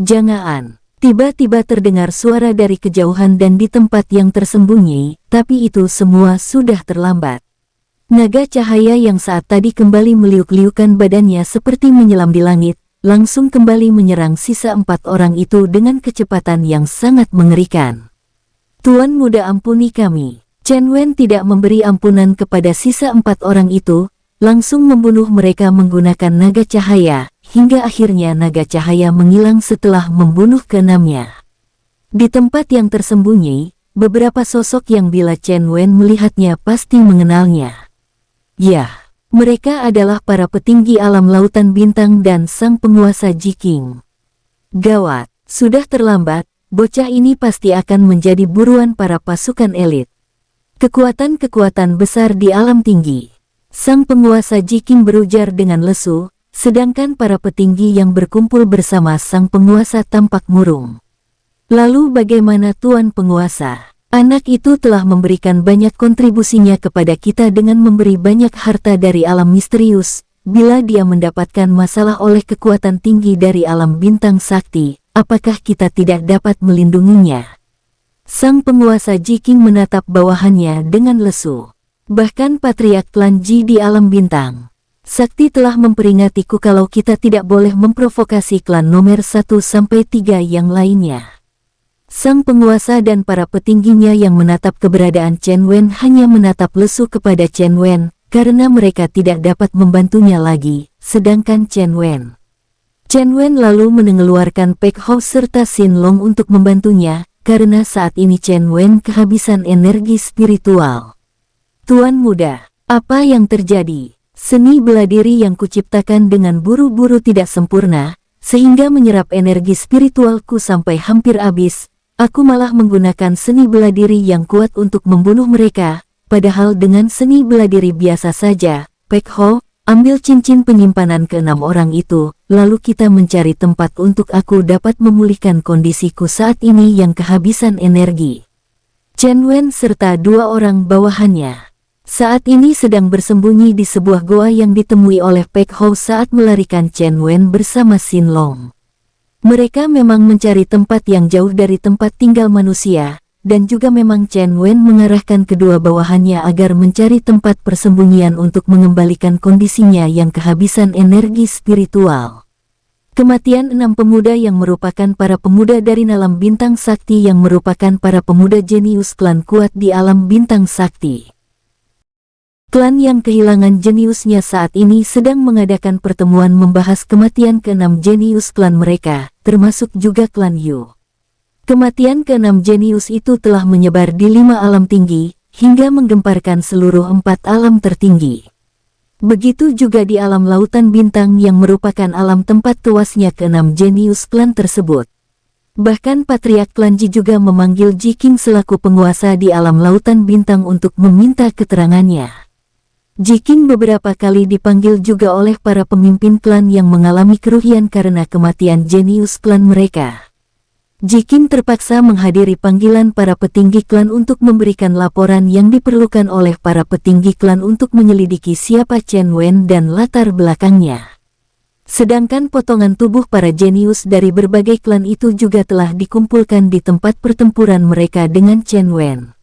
Speaker 1: Jangan. Tiba-tiba terdengar suara dari kejauhan dan di tempat yang tersembunyi, tapi itu semua sudah terlambat. Naga cahaya yang saat tadi kembali meliuk-liukan badannya seperti menyelam di langit, langsung kembali menyerang sisa empat orang itu dengan kecepatan yang sangat mengerikan. Tuan muda, ampuni kami. Chen Wen tidak memberi ampunan kepada sisa empat orang itu, langsung membunuh mereka menggunakan naga cahaya, hingga akhirnya naga cahaya menghilang setelah membunuh keenamnya. Di tempat yang tersembunyi, beberapa sosok yang bila Chen Wen melihatnya pasti mengenalnya. Ya. Mereka adalah para petinggi alam lautan bintang dan sang penguasa Jiking. Gawat, sudah terlambat, bocah ini pasti akan menjadi buruan para pasukan elit. Kekuatan-kekuatan besar di alam tinggi. Sang penguasa Jiking berujar dengan lesu, sedangkan para petinggi yang berkumpul bersama sang penguasa tampak murung. Lalu bagaimana Tuan Penguasa? Anak itu telah memberikan banyak kontribusinya kepada kita dengan memberi banyak harta dari alam misterius. Bila dia mendapatkan masalah oleh kekuatan tinggi dari alam bintang sakti, apakah kita tidak dapat melindunginya? Sang penguasa Jiking menatap bawahannya dengan lesu. Bahkan patriark klan Ji di alam bintang sakti telah memperingatiku kalau kita tidak boleh memprovokasi klan nomor 1-3 yang lainnya. Sang penguasa dan para petingginya yang menatap keberadaan Chen Wen hanya menatap lesu kepada Chen Wen, karena mereka tidak dapat membantunya lagi, sedangkan Chen Wen lalu mengeluarkan Pek Hou serta Xin Long untuk membantunya, karena saat ini Chen Wen kehabisan energi spiritual. Tuan muda, apa yang terjadi? Seni bela diri yang kuciptakan dengan buru-buru tidak sempurna, sehingga menyerap energi spiritualku sampai hampir habis. Aku malah menggunakan seni bela diri yang kuat untuk membunuh mereka, padahal dengan seni bela diri biasa saja. Pek Hou, ambil cincin penyimpanan ke-6 orang itu, lalu kita mencari tempat untuk aku dapat memulihkan kondisiku saat ini yang kehabisan energi. Chen Wen serta 2 orang bawahannya saat ini sedang bersembunyi di sebuah goa yang ditemui oleh Pek Hou saat melarikan Chen Wen bersama Xin Long. Mereka memang mencari tempat yang jauh dari tempat tinggal manusia, dan juga memang Chen Wen mengarahkan kedua bawahannya agar mencari tempat persembunyian untuk mengembalikan kondisinya yang kehabisan energi spiritual. Kematian 6 pemuda yang merupakan para pemuda dari alam bintang sakti yang merupakan para pemuda jenius klan kuat di alam bintang sakti. Klan yang kehilangan jeniusnya saat ini sedang mengadakan pertemuan membahas kematian ke-6 jenius klan mereka, termasuk juga klan Yu. Kematian ke-6 jenius itu telah menyebar di 5 alam tinggi, hingga menggemparkan seluruh 4 alam tertinggi. Begitu juga di alam lautan bintang yang merupakan alam tempat tewasnya ke-6 jenius klan tersebut. Bahkan patriark klan Ji juga memanggil Ji Qing selaku penguasa di alam lautan bintang untuk meminta keterangannya. Ji Qing beberapa kali dipanggil juga oleh para pemimpin klan yang mengalami kerugian karena kematian jenius klan mereka. Ji Qing terpaksa menghadiri panggilan para petinggi klan untuk memberikan laporan yang diperlukan oleh para petinggi klan untuk menyelidiki siapa Chen Wen dan latar belakangnya. Sedangkan potongan tubuh para jenius dari berbagai klan itu juga telah dikumpulkan di tempat pertempuran mereka dengan Chen Wen.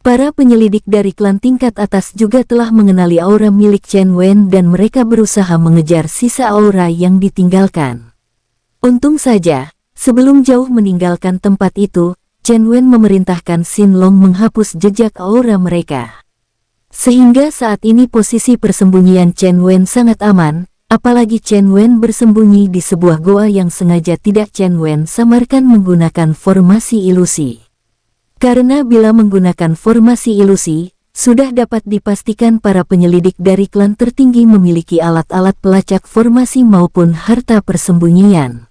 Speaker 1: Para penyelidik dari klan tingkat atas juga telah mengenali aura milik Chen Wen dan mereka berusaha mengejar sisa aura yang ditinggalkan. Untung saja, sebelum jauh meninggalkan tempat itu, Chen Wen memerintahkan Xin Long menghapus jejak aura mereka. Sehingga saat ini posisi persembunyian Chen Wen sangat aman, apalagi Chen Wen bersembunyi di sebuah goa yang sengaja tidak Chen Wen samarkan menggunakan formasi ilusi. Karena bila menggunakan formasi ilusi, sudah dapat dipastikan para penyelidik dari klan tertinggi memiliki alat-alat pelacak formasi maupun harta persembunyian.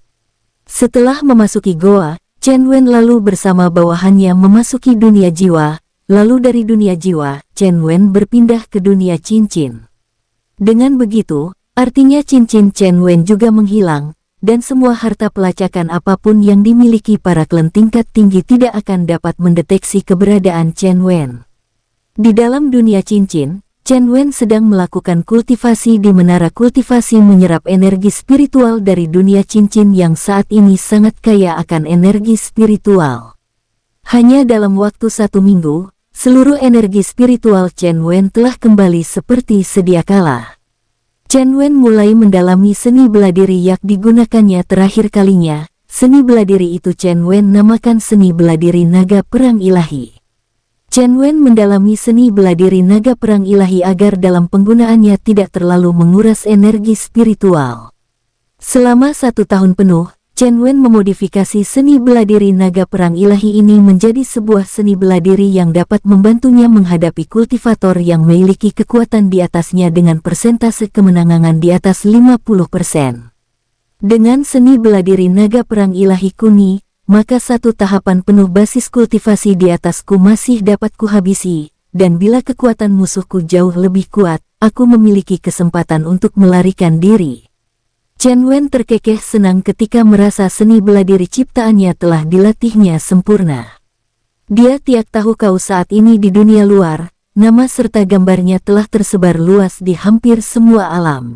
Speaker 1: Setelah memasuki goa, Chen Wen lalu bersama bawahannya memasuki dunia jiwa, lalu dari dunia jiwa, Chen Wen berpindah ke dunia cincin. Dengan begitu, artinya cincin Chen Wen juga menghilang, dan semua harta pelacakan apapun yang dimiliki para klan tingkat tinggi tidak akan dapat mendeteksi keberadaan Chen Wen. Di dalam dunia cincin, Chen Wen sedang melakukan kultivasi di menara kultivasi menyerap energi spiritual dari dunia cincin yang saat ini sangat kaya akan energi spiritual. Hanya dalam waktu 1 minggu, seluruh energi spiritual Chen Wen telah kembali seperti sedia kala. Chen Wen mulai mendalami seni bela diri yang digunakannya terakhir kalinya. Seni bela diri itu Chen Wen namakan seni bela diri naga perang ilahi. Chen Wen mendalami seni bela diri naga perang ilahi agar dalam penggunaannya tidak terlalu menguras energi spiritual. Selama 1 tahun penuh, Chen Wen memodifikasi seni bela diri naga perang ilahi ini menjadi sebuah seni bela diri yang dapat membantunya menghadapi kultivator yang memiliki kekuatan di atasnya dengan persentase kemenangan di atas 50%. Dengan seni bela diri naga perang ilahi kuni, maka 1 tahapan penuh basis kultivasi di atasku masih dapat kuhabisi, dan bila kekuatan musuhku jauh lebih kuat, aku memiliki kesempatan untuk melarikan diri. Chen Wen terkekeh senang ketika merasa seni bela diri ciptaannya telah dilatihnya sempurna. Dia tiak tahu kau saat ini di dunia luar, nama serta gambarnya telah tersebar luas di hampir semua alam.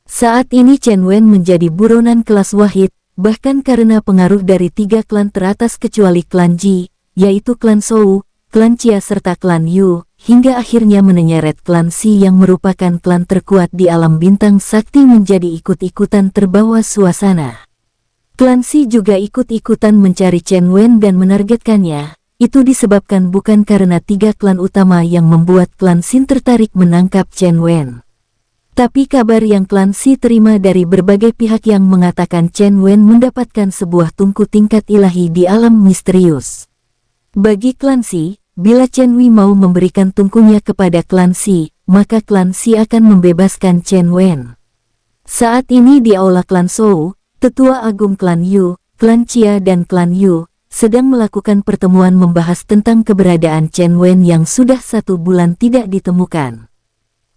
Speaker 1: Saat ini Chen Wen menjadi buronan kelas wahid, bahkan karena pengaruh dari 3 klan teratas kecuali klan Ji, yaitu klan Shou, klan Chia serta klan Yu, hingga akhirnya menyeret klan Si yang merupakan klan terkuat di alam bintang sakti menjadi ikut-ikutan terbawa suasana. Klan Si juga ikut-ikutan mencari Chen Wen dan menargetkannya. Itu disebabkan bukan karena 3 klan utama yang membuat klan Sin tertarik menangkap Chen Wen. Tapi kabar yang klan Si terima dari berbagai pihak yang mengatakan Chen Wen mendapatkan sebuah tungku tingkat ilahi di alam misterius. Bagi klan Si, bila Chen Wei mau memberikan tungkunya kepada klan Si, maka klan Si akan membebaskan Chen Wen. Saat ini di aula klan Shou, Tetua Agung klan Yu, klan Chia dan klan Yu sedang melakukan pertemuan membahas tentang keberadaan Chen Wen yang sudah 1 bulan tidak ditemukan.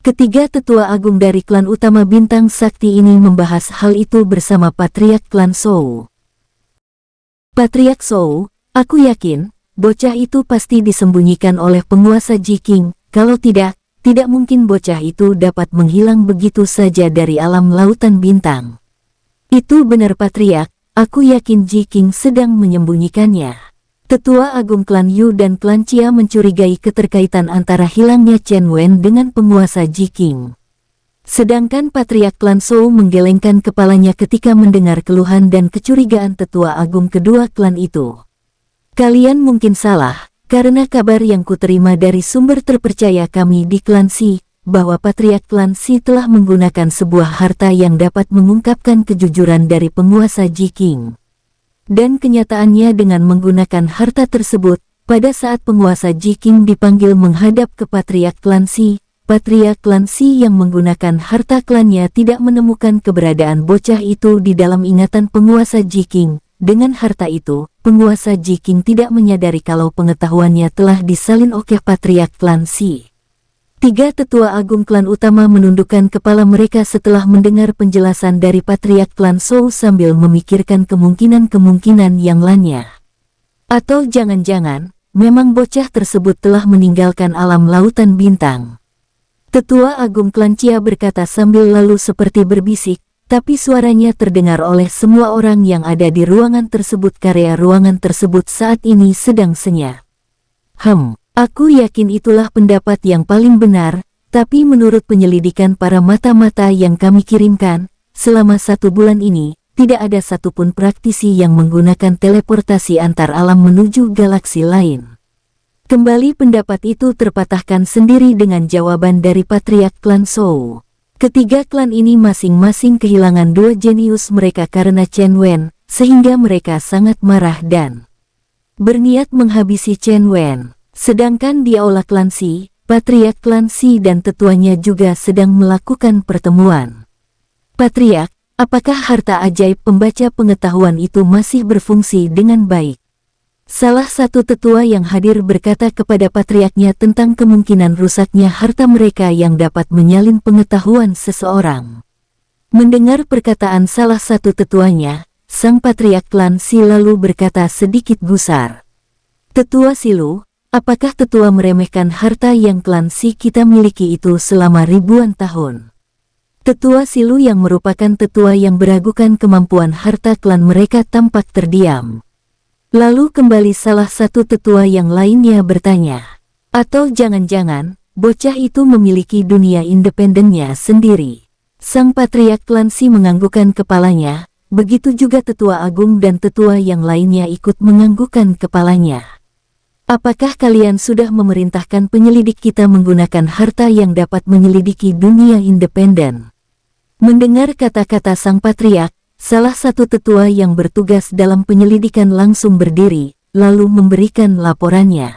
Speaker 1: Ketiga tetua agung dari klan utama bintang sakti ini membahas hal itu bersama Patriark klan Shou. Patriark Shou, aku yakin, bocah itu pasti disembunyikan oleh penguasa Ji Qing, kalau tidak mungkin bocah itu dapat menghilang begitu saja dari alam lautan bintang. Itu benar Patriark, aku yakin Ji Qing sedang menyembunyikannya. Tetua Agung klan Yu dan klan Chia mencurigai keterkaitan antara hilangnya Chen Wen dengan penguasa Ji Qing. Sedangkan Patriark klan Shou menggelengkan kepalanya ketika mendengar keluhan dan kecurigaan tetua agung kedua klan itu. Kalian mungkin salah, karena kabar yang kuterima dari sumber terpercaya kami di klan Si, bahwa Patriark klan Si telah menggunakan sebuah harta yang dapat mengungkapkan kejujuran dari penguasa Ji Qing. Dan kenyataannya dengan menggunakan harta tersebut, pada saat penguasa Ji Qing dipanggil menghadap ke Patriark klan Si, Patriark klan Si yang menggunakan harta klannya tidak menemukan keberadaan bocah itu di dalam ingatan penguasa Ji Qing. Dengan harta itu, penguasa Ji Qing tidak menyadari kalau pengetahuannya telah disalin oleh Patriark klan Si. 3 tetua agung klan utama menundukkan kepala mereka setelah mendengar penjelasan dari Patriark klan Shou sambil memikirkan kemungkinan-kemungkinan yang lainnya. Atau jangan-jangan, memang bocah tersebut telah meninggalkan alam lautan bintang. Tetua agung klan Chia berkata sambil lalu seperti berbisik, tapi suaranya terdengar oleh semua orang yang ada di ruangan tersebut karena ruangan tersebut saat ini sedang senyap. Aku yakin itulah pendapat yang paling benar, tapi menurut penyelidikan para mata-mata yang kami kirimkan, selama 1 bulan ini, tidak ada satupun praktisi yang menggunakan teleportasi antar alam menuju galaksi lain. Kembali pendapat itu terpatahkan sendiri dengan jawaban dari Patriark klan Shou. Ketiga klan ini masing-masing kehilangan 2 jenius mereka karena Chen Wen, sehingga mereka sangat marah dan berniat menghabisi Chen Wen. Sedangkan di aula klan Si, Patriark klan Si dan tetuanya juga sedang melakukan pertemuan. Patriark, apakah harta ajaib pembaca pengetahuan itu masih berfungsi dengan baik? Salah satu tetua yang hadir berkata kepada Patriarknya tentang kemungkinan rusaknya harta mereka yang dapat menyalin pengetahuan seseorang. Mendengar perkataan salah satu tetuanya, sang Patriark klan Si lalu berkata sedikit gusar. Tetua Silu, apakah tetua meremehkan harta yang klan Si kita miliki itu selama ribuan tahun? Tetua Silu yang merupakan tetua yang beragukan kemampuan harta klan mereka tampak terdiam. Lalu kembali salah satu tetua yang lainnya bertanya, atau jangan-jangan, bocah itu memiliki dunia independennya sendiri. Sang Patriark klan Si menganggukkan kepalanya, begitu juga tetua agung dan tetua yang lainnya ikut menganggukkan kepalanya. Apakah kalian sudah memerintahkan penyelidik kita menggunakan harta yang dapat menyelidiki dunia independen? Mendengar kata-kata sang Patriark, salah satu tetua yang bertugas dalam penyelidikan langsung berdiri, lalu memberikan laporannya.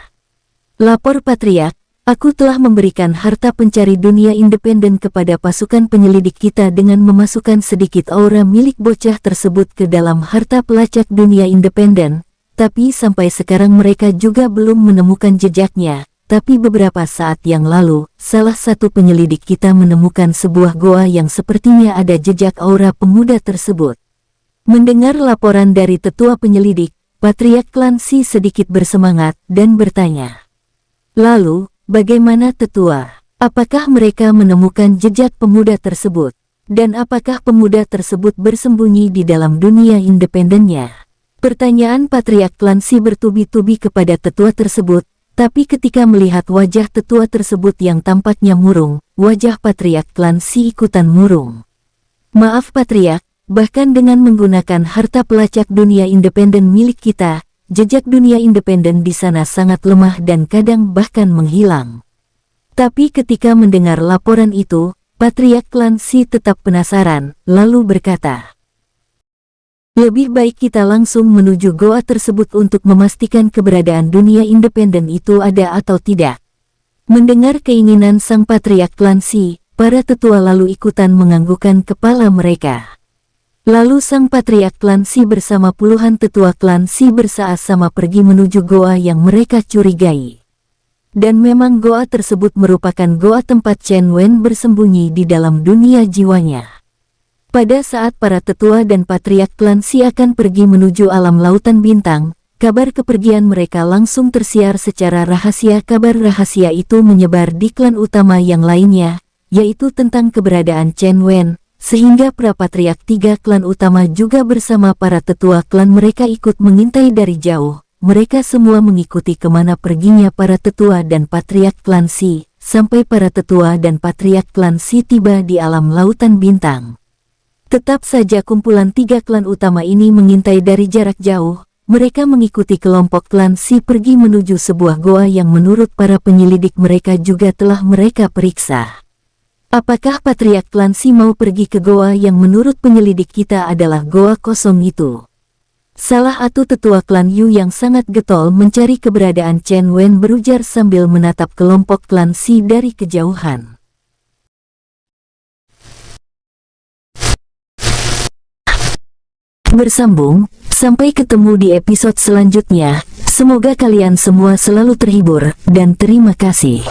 Speaker 1: Lapor Patriark, aku telah memberikan harta pencari dunia independen kepada pasukan penyelidik kita dengan memasukkan sedikit aura milik bocah tersebut ke dalam harta pelacak dunia independen. Tapi sampai sekarang mereka juga belum menemukan jejaknya. Tapi beberapa saat yang lalu, salah satu penyelidik kita menemukan sebuah goa yang sepertinya ada jejak aura pemuda tersebut. Mendengar laporan dari tetua penyelidik, Patriark klan Si sedikit bersemangat dan bertanya. Lalu, bagaimana tetua? Apakah mereka menemukan jejak pemuda tersebut? Dan apakah pemuda tersebut bersembunyi di dalam dunia independennya? Pertanyaan Patriark klan Si bertubi-tubi kepada tetua tersebut, Tapi ketika melihat wajah tetua tersebut yang tampaknya murung, wajah Patriark Klan Si ikutan murung. Maaf Patriark, bahkan dengan menggunakan harta pelacak dunia independen milik kita, jejak dunia independen di sana sangat lemah dan kadang bahkan menghilang. Tapi ketika mendengar laporan itu, Patriark Klan Si tetap penasaran, lalu berkata, "Lebih baik kita langsung menuju goa tersebut untuk memastikan keberadaan dunia independen itu ada atau tidak." Mendengar keinginan sang Patriark Klan Si, para tetua lalu ikutan menganggukkan kepala mereka. Lalu sang Patriark Klan Si bersama puluhan tetua Klan Si bersama-sama pergi menuju goa yang mereka curigai. Dan memang goa tersebut merupakan goa tempat Chen Wen bersembunyi di dalam dunia jiwanya. Pada saat para tetua dan Patriark Klan Si akan pergi menuju alam lautan bintang, kabar kepergian mereka langsung tersiar secara rahasia. Kabar rahasia itu menyebar di klan utama yang lainnya, yaitu tentang keberadaan Chen Wen, sehingga para Patriark 3 klan utama juga bersama para tetua klan mereka ikut mengintai dari jauh. Mereka semua mengikuti kemana perginya para tetua dan Patriark Klan Si, sampai para tetua dan Patriark Klan Si tiba di alam lautan bintang. Tetap saja kumpulan 3 klan utama ini mengintai dari jarak jauh. Mereka mengikuti kelompok klan Si pergi menuju sebuah goa yang menurut para penyelidik mereka juga telah mereka periksa. Apakah Patriark Klan Si mau pergi ke goa yang menurut penyelidik kita adalah goa kosong itu? Salah satu tetua klan Yu yang sangat getol mencari keberadaan Chen Wen berujar sambil menatap kelompok klan Si dari kejauhan. Bersambung, sampai ketemu di episode selanjutnya. Semoga kalian semua selalu terhibur, dan terima kasih.